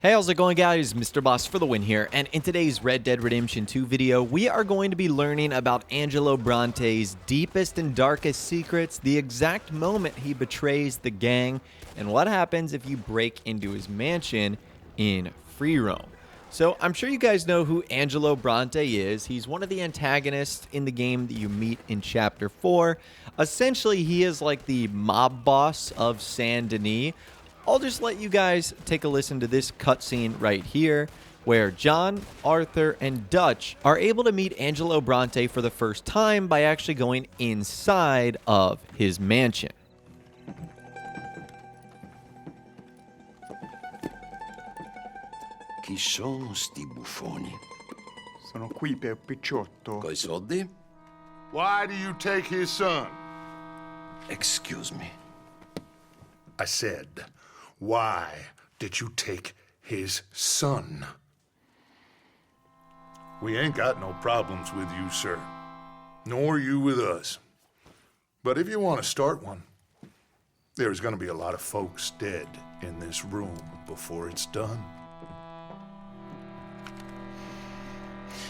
Hey, how's it going, guys? Mr. Boss for the win here, and in today's Red Dead Redemption 2 video, we are going to be learning about Angelo Bronte's deepest and darkest secrets, the exact moment he betrays the gang, and what happens if you break into his mansion in free roam. So, I'm sure you guys know who Angelo Bronte is. He's one of the antagonists in the game that you meet in Chapter 4. Essentially, he is like the mob boss of Saint Denis. I'll just let you guys take a listen to this cutscene right here, where John, Arthur, and Dutch are able to meet Angelo Bronte for the first time by actually going inside of his mansion. Chi sono sti buffoni? Sono qui per Picciotto. Coi soldi? Why do you take his son? Excuse me. I said, why did you take his son? We ain't got no problems with you, sir. Nor you with us. But if you want to start one, there's gonna be a lot of folks dead in this room before it's done.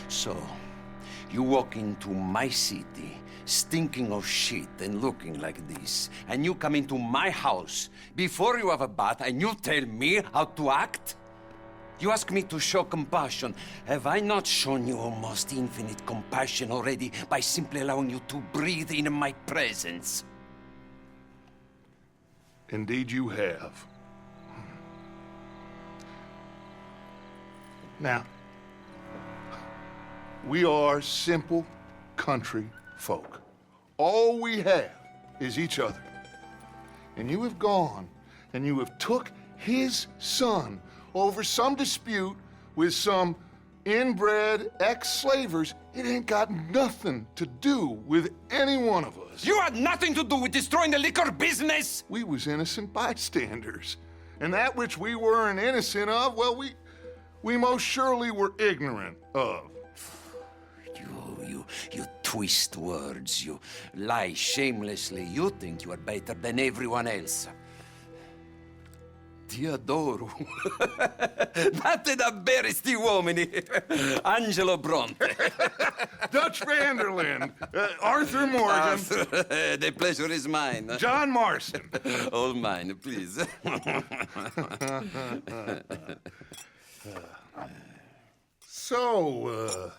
So, you walk into my city, stinking of shit and looking like this, and you come into my house before you have a bath and you tell me how to act? You ask me to show compassion. Have I not shown you almost infinite compassion already by simply allowing you to breathe in my presence? Indeed you have. Now, we are simple country folk. All we have is each other. And you have gone and you have took his son over some dispute with some inbred ex-slavers. It ain't got nothing to do with any one of us. You had nothing to do with destroying the liquor business! We was innocent bystanders. And that which we weren't innocent of, well, we most surely were ignorant of. You twist words, you lie shamelessly, you think you are better than everyone else. Ti adoro. Vattene a bere sti uomini. Angelo Bronte. Dutch Vanderlyn, Arthur Morgan, Arthur, the pleasure is mine. John Marston. All mine, please. So,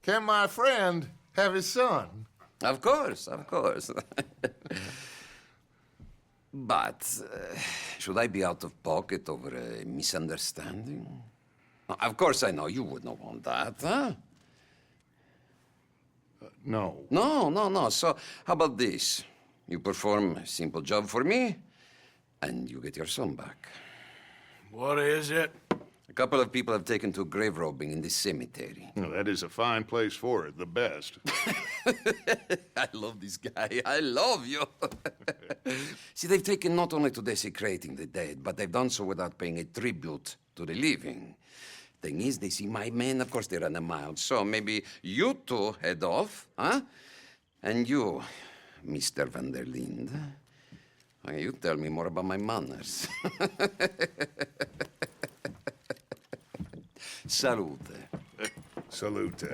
can my friend have his son? Of course, of course. But, should I be out of pocket over a misunderstanding? Of course I know you would not want that, huh? No. No. So, how about this? You perform a simple job for me, and you get your son back. What is it? A couple of people have taken to grave robbing in this cemetery. Well, that is a fine place for it, the best. I love this guy. I love you. See, they've taken not only to desecrating the dead, but they've done so without paying a tribute to the living. Thing is, they see my men, of course they run a mile. So maybe you two head off, huh? And you, Mr. Van der Linde, you tell me more about my manners. Salute. Salute.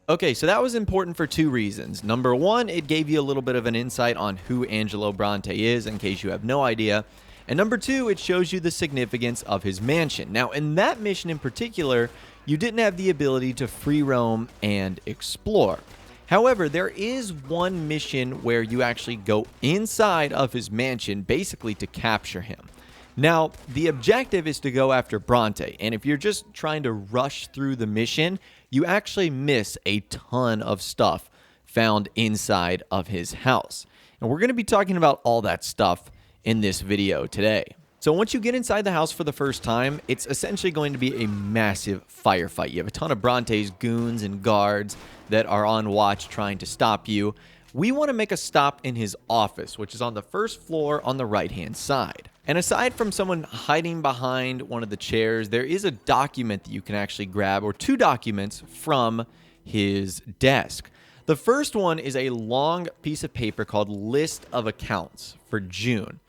Okay, so that was important for two reasons. Number one, it gave you a little bit of an insight on who Angelo Bronte is, in case you have no idea. And number two, it shows you the significance of his mansion. Now, in that mission in particular, you didn't have the ability to free roam and explore. However, there is one mission where you actually go inside of his mansion, basically to capture him. Now, the objective is to go after Bronte, and if you're just trying to rush through the mission, you actually miss a ton of stuff found inside of his house. And we're going to be talking about all that stuff in this video today. So once you get inside the house for the first time, it's essentially going to be a massive firefight. You have a ton of Bronte's goons and guards that are on watch trying to stop you. We want to make a stop in his office, which is on the first floor on the right-hand side. And aside from someone hiding behind one of the chairs, there is a document that you can actually grab, or two documents from his desk. The first one is a long piece of paper called List of Accounts for June.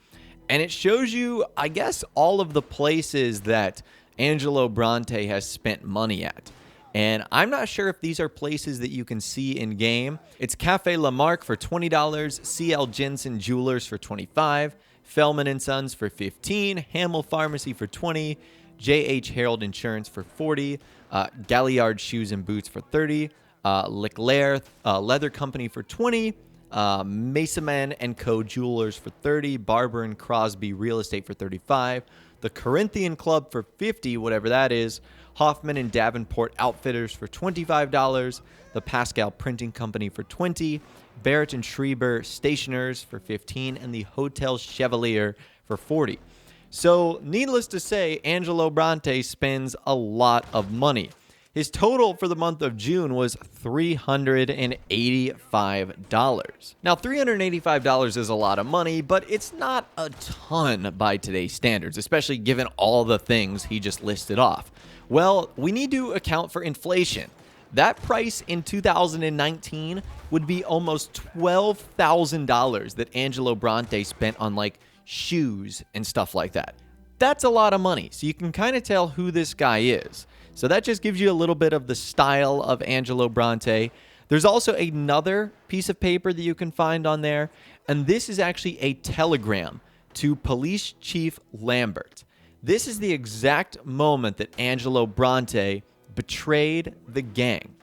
And it shows you, I guess, all of the places that Angelo Bronte has spent money at. And I'm not sure if these are places that you can see in game. It's Cafe Lamarck for $20, CL Jensen Jewelers for $25, Fellman and Sons for $15, Hamel Pharmacy for $20, J.H. Harold Insurance for $40, Galliard Shoes and Boots for $30, Leclerc Leather Company for $20, Mason and Co. Jewelers for $30, Barber and Crosby Real Estate for $35, the Corinthian Club for $50, whatever that is, Hoffman and Davenport Outfitters for $25, the Pascal Printing Company for $20, Barrett and Schreiber Stationers for $15, and the Hotel Chevalier for $40. So, needless to say, Angelo Bronte spends a lot of money. His total for the month of June was $385. Now, $385 is a lot of money, but it's not a ton by today's standards, especially given all the things he just listed off. Well, we need to account for inflation. That price in 2019 would be almost $12,000 that Angelo Bronte spent on like shoes and stuff like that. That's a lot of money, so you can kind of tell who this guy is. So that just gives you a little bit of the style of Angelo Bronte. There's also another piece of paper that you can find on there, and this is actually a telegram to Police Chief Lambert. This is the exact moment that Angelo Bronte betrayed the gang.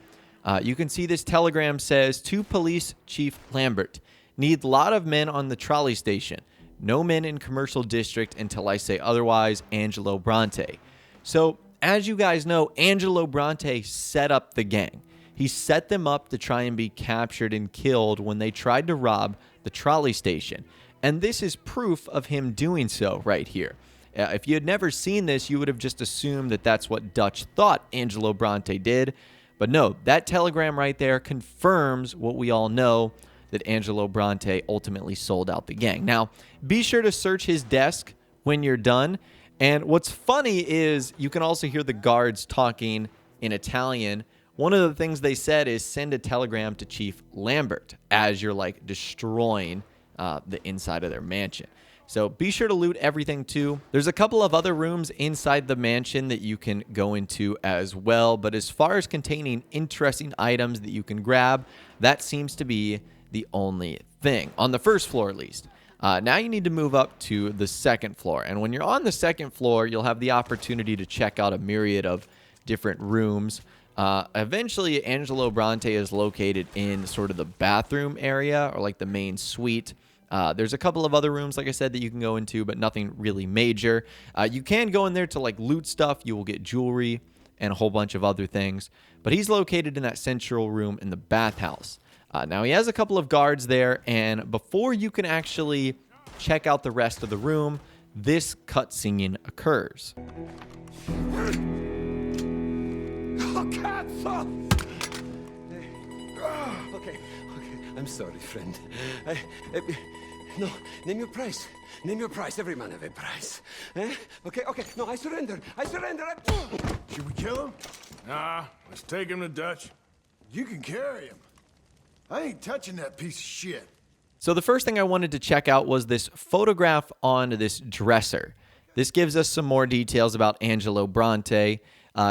You can see this telegram says, to Police Chief Lambert, need lot of men on the trolley station. No men in commercial district until I say otherwise, Angelo Bronte. So, as you guys know, Angelo Bronte set up the gang. He set them up to try and be captured and killed when they tried to rob the trolley station. And this is proof of him doing so right here. If you had never seen this, you would have just assumed that that's what Dutch thought Angelo Bronte did. But no, that telegram right there confirms what we all know, that Angelo Bronte ultimately sold out the gang. Now, be sure to search his desk when you're done. And what's funny is you can also hear the guards talking in Italian. One of the things they said is send a telegram to Chief Lambert as you're like destroying the inside of their mansion. So be sure to loot everything too. There's a couple of other rooms inside the mansion that you can go into as well. But as far as containing interesting items that you can grab, that seems to be the only thing, on the first floor at least. Now you need to move up to the second floor. And when you're on the second floor, you'll have the opportunity to check out a myriad of different rooms. Eventually, Angelo Bronte is located in sort of the bathroom area or like the main suite. There's a couple of other rooms, like I said, that you can go into, but nothing really major. You can go in there to like loot stuff. You will get jewelry and a whole bunch of other things. But he's located in that central room in the bathhouse. Now, he has a couple of guards there, and before you can actually check out the rest of the room, this cutscene occurs. Oh, cazzo! Okay. I'm sorry, friend. No, name your price. Name your price. Every man have a price. Eh? Okay. No, I surrender. Should we kill him? Nah, let's take him to Dutch. You can carry him. I ain't touching that piece of shit. So the first thing I wanted to check out was this photograph on this dresser. This gives us some more details about Angelo Bronte.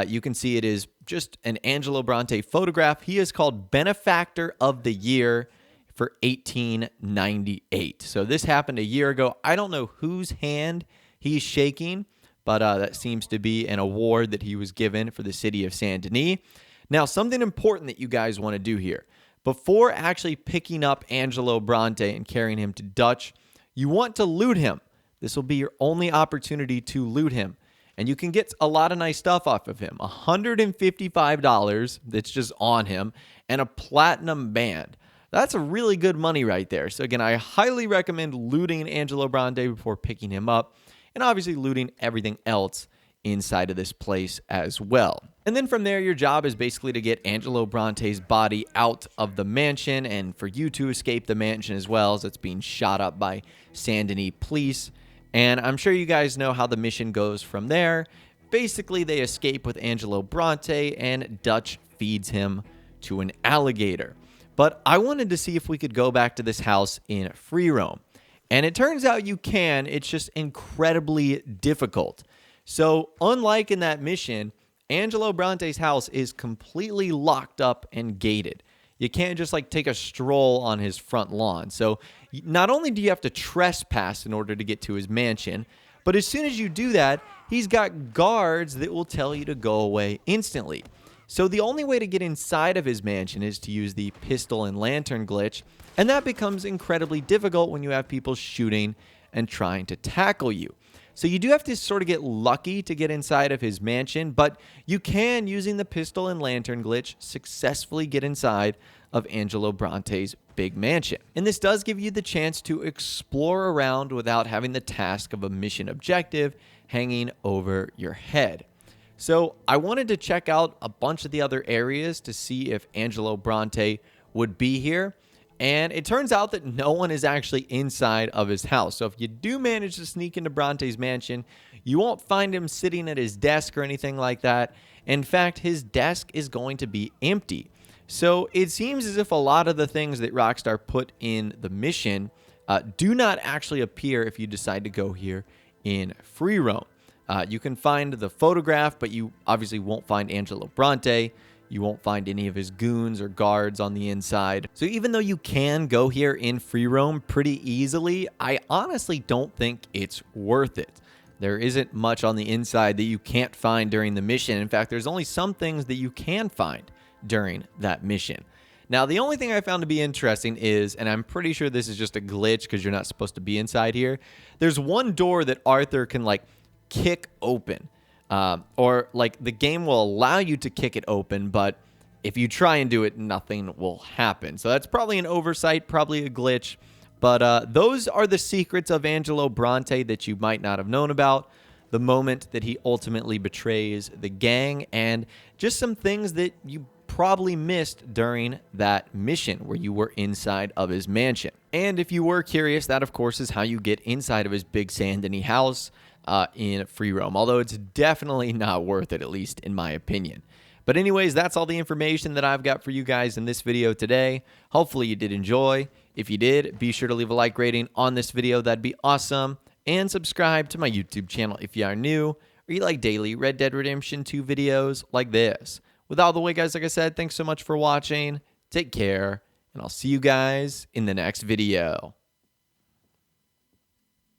You can see it is just an Angelo Bronte photograph. He is called Benefactor of the Year for 1898. So this happened a year ago. I don't know whose hand he's shaking, but that seems to be an award that he was given for the city of Saint Denis. Now, something important that you guys want to do here. Before actually picking up Angelo Bronte and carrying him to Dutch, you want to loot him. This will be your only opportunity to loot him. And you can get a lot of nice stuff off of him. $155 that's just on him, and a platinum band. That's a really good money right there. So again, I highly recommend looting Angelo Bronte before picking him up, and obviously looting everything else inside of this place as well. And then from there, your job is basically to get Angelo Bronte's body out of the mansion, and for you to escape the mansion as well, as it's being shot up by Saint Denis police. And I'm sure you guys know how the mission goes from there. Basically, they escape with Angelo Bronte, and Dutch feeds him to an alligator. But I wanted to see if we could go back to this house in free roam. And it turns out you can, it's just incredibly difficult. So unlike in that mission, Angelo Bronte's house is completely locked up and gated. You can't just like take a stroll on his front lawn. So not only do you have to trespass in order to get to his mansion, but as soon as you do that, he's got guards that will tell you to go away instantly. So the only way to get inside of his mansion is to use the pistol and lantern glitch, and that becomes incredibly difficult when you have people shooting and trying to tackle you. So you do have to sort of get lucky to get inside of his mansion, but you can, using the pistol and lantern glitch, successfully get inside of Angelo Bronte's big mansion. And this does give you the chance to explore around without having the task of a mission objective hanging over your head. So I wanted to check out a bunch of the other areas to see if Angelo Bronte would be here. And it turns out that no one is actually inside of his house. So if you do manage to sneak into Bronte's mansion, you won't find him sitting at his desk or anything like that. In fact, his desk is going to be empty. So it seems as if a lot of the things that Rockstar put in the mission do not actually appear if you decide to go here in free roam. You can find the photograph, but you obviously won't find Angelo Bronte. You won't find any of his goons or guards on the inside. So even though you can go here in free roam pretty easily, I honestly don't think it's worth it. There isn't much on the inside that you can't find during the mission. In fact, there's only some things that you can find during that mission. Now, the only thing I found to be interesting is, and I'm pretty sure this is just a glitch because you're not supposed to be inside here, there's one door that Arthur can like kick open. Or like the game will allow you to kick it open, but if you try and do it, nothing will happen. So that's probably an oversight, probably a glitch. But those are the secrets of Angelo Bronte that you might not have known about, the moment that he ultimately betrays the gang, and just some things that you probably missed during that mission where you were inside of his mansion. And if you were curious, that of course is how you get inside of his big Saint Denis house in free roam, although it's definitely not worth it, at least in my opinion. But anyways, that's all the information that I've got for you guys in this video today. Hopefully you did enjoy. If you did, be sure to leave a like rating on this video. That'd be awesome. And subscribe to my YouTube channel if you are new or you like daily Red Dead Redemption 2 videos like this. With all the way, guys, like I said, thanks so much for watching. Take care, and I'll see you guys in the next video.